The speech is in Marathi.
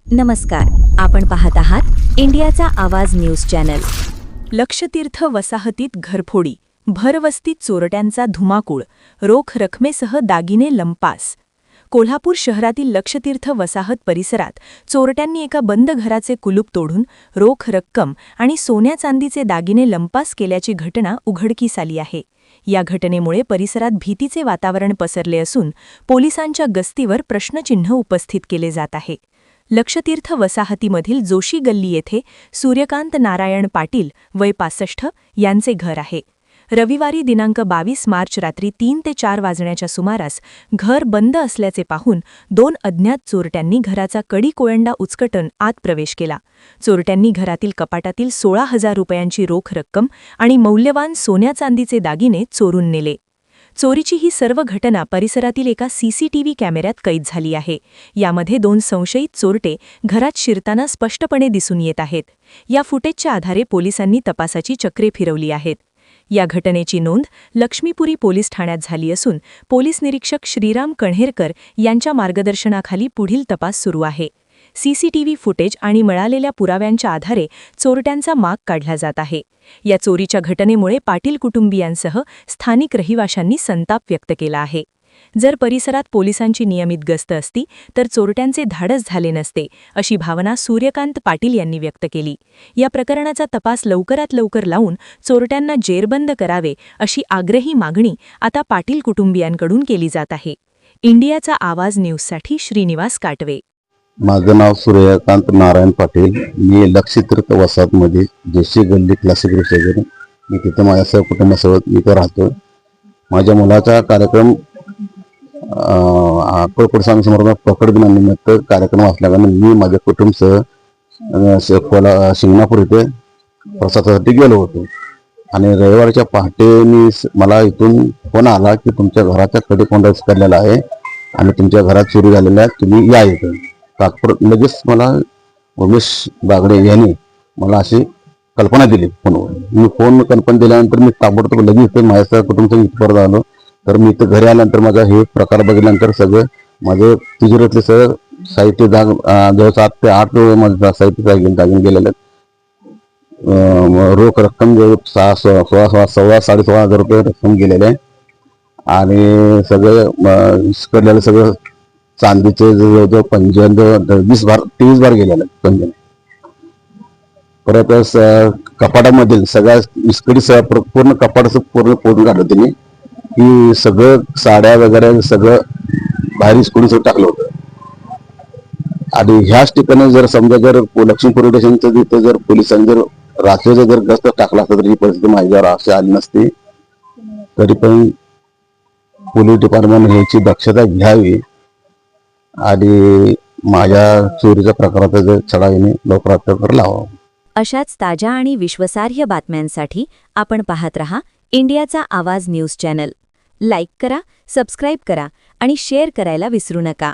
नमस्कार, आपण पाहत आहात इंडियाचा आवाज न्यूज चॅनल। लक्षतीर्थ वसाहतीत घरफोडी, भरवस्तीत चोरट्यांचा धुमाकूळ, रोख रकमेसह दागिने लंपास। कोल्हापूर शहरातील लक्षतीर्थ वसाहत परिसरात चोरट्यांनी एका बंद घराचे कुलूप तोडून रोख रक्कम आणि सोन्या चांदीचे दागिने लंपास केल्याची घटना उघडकीस आली आहे। या घटनेमुळे परिसरात भीतीचे वातावरण पसरले असून पोलिसांच्या गस्तीवर प्रश्नचिन्ह उपस्थित केले जात आहे। लक्षतीर्थ वसाहतीमधील जोशी गल्ली येथे सूर्यकांत नारायण पाटील वय 65 यांचे घर आहे। रविवारी दिनांक 22 मार्च रात्री 3 ते 4 वाजण्याच्या सुमारास घर बंद असल्याचे पाहून 2 अज्ञात चोरट्यांनी घराचा कडी कोयंडा उचकटून आत प्रवेश केला। चोरट्यांनी घरातील कपाटातील 16,000 रुपयांची रोख रक्कम आणि मौल्यवान सोन्या चांदीचे दागिने चोरून नेले। चोरीची ही सर्व घटना परिसरातील एका सीसीटीव्ही कॅमेऱ्यात कैद झाली आहे। यामध्ये 2 संशयित चोरटे घरात शिरताना स्पष्टपणे दिसून येत आहेत। या फुटेजच्या आधारे पोलिसांनी तपासाची चक्रे फिरवली आहेत। या घटनेची नोंद लक्ष्मीपुरी पोलीस ठाण्यात झाली असून पोलीस निरीक्षक श्रीराम कण्हेरकर यांच्या मार्गदर्शनाखाली पुढील तपास सुरू आहे। सीसीटीव्ही फुटेज आणि मिळालेल्या पुराव्यांच्या आधारे चोरट्यांचा माग काढला जात आहे। या चोरीच्या घटनेमुळे पाटील कुटुंबियांसह स्थानिक रहिवाशांनी संताप व्यक्त केला आहे। जर परिसरात पोलिसांची नियमित गस्त असती तर चोरट्यांचे धाडस झाले नसते, अशी भावना सूर्यकांत पाटील यांनी व्यक्त केली। या प्रकरणाचा तपास लवकरात लवकर लावून चोरट्यांना जेरबंद करावे अशी आग्रही मागणी आता पाटील कुटुंबियांकडून केली जात आहे। इंडियाचा आवाज न्यूजसाठी श्रीनिवास काटवे। माझं नाव सूर्यकांत नारायण पाटील। मी लक्षतीर्थ वसाहतमध्ये जोशी गल्ली क्लासिक शेजारी मी तिथे माझ्या सहकुटुंबासोबत इथं राहतो। माझ्या मुलाचा कार्यक्रम अक्कलकोट स्वामी समर्थ प्रकट दिनानिमित्त कार्यक्रम असल्याने मी माझ्या कुटुंबासह शिंगणापूर इथे प्रसादासाठी गेलो होतो आणि रविवारच्या पहाटे मला इथून फोन आला की तुमच्या घराचा कडेकोंडा उचललेला आहे आणि तुमच्या घरात चोरी झालेला आहे, तुम्ही या इथं। लगेच मला उमेश बागडे यांनी मला अशी कल्पना दिली फोनवर। मी फोन कल्पना दिल्यानंतर मी ताबडतोब लगेच माझ्या कुटुंबाचं परत आलो। तर मी इथं घरी आल्यानंतर माझा हे प्रकार बघितल्यानंतर सगळं माझं तिजोरीतले सगळं साहित्य जवळ 7 ते 8 माझं साहित्य दागिने गेलेलं आहे। रोख रक्कम जवळ 16,500 रुपये रक्कम गेलेले आहे आणि सगळं करलेलं सगळं चांदीचे जवळजवळ पंजन 20 बार गेलेलं आहे पंजन। परत कपाटामधील सगळ्या इस्कडी पूर्ण कपाटाचं पूर्ण फोडून काढलं त्यांनी की सगळं साड्या वगैरे सगळं बाहेर इस्कडीचं टाकलं होतं। आणि ह्याच ठिकाणी जर समजा जर लक्ष्मी पोलीस स्टेशनचं तिथं जर पोलिसांनी जर रात्रीचं जर गस्त टाकला असता तर ही परिस्थिती माझ्यावर अशी आली नसती। तरी पण पोलीस डिपार्टमेंट ह्याची दक्षता घ्यावी आणि माझ्या चोरीच्या प्रकाराचा छडा येणे लवकरात लावा। अशाच ताज्या आणि विश्वासार्ह बातम्यांसाठी आपण पाहत रहा इंडियाचा आवाज न्यूज चॅनल। लाईक करा, सबस्क्राईब करा आणि शेअर करायला विसरू नका।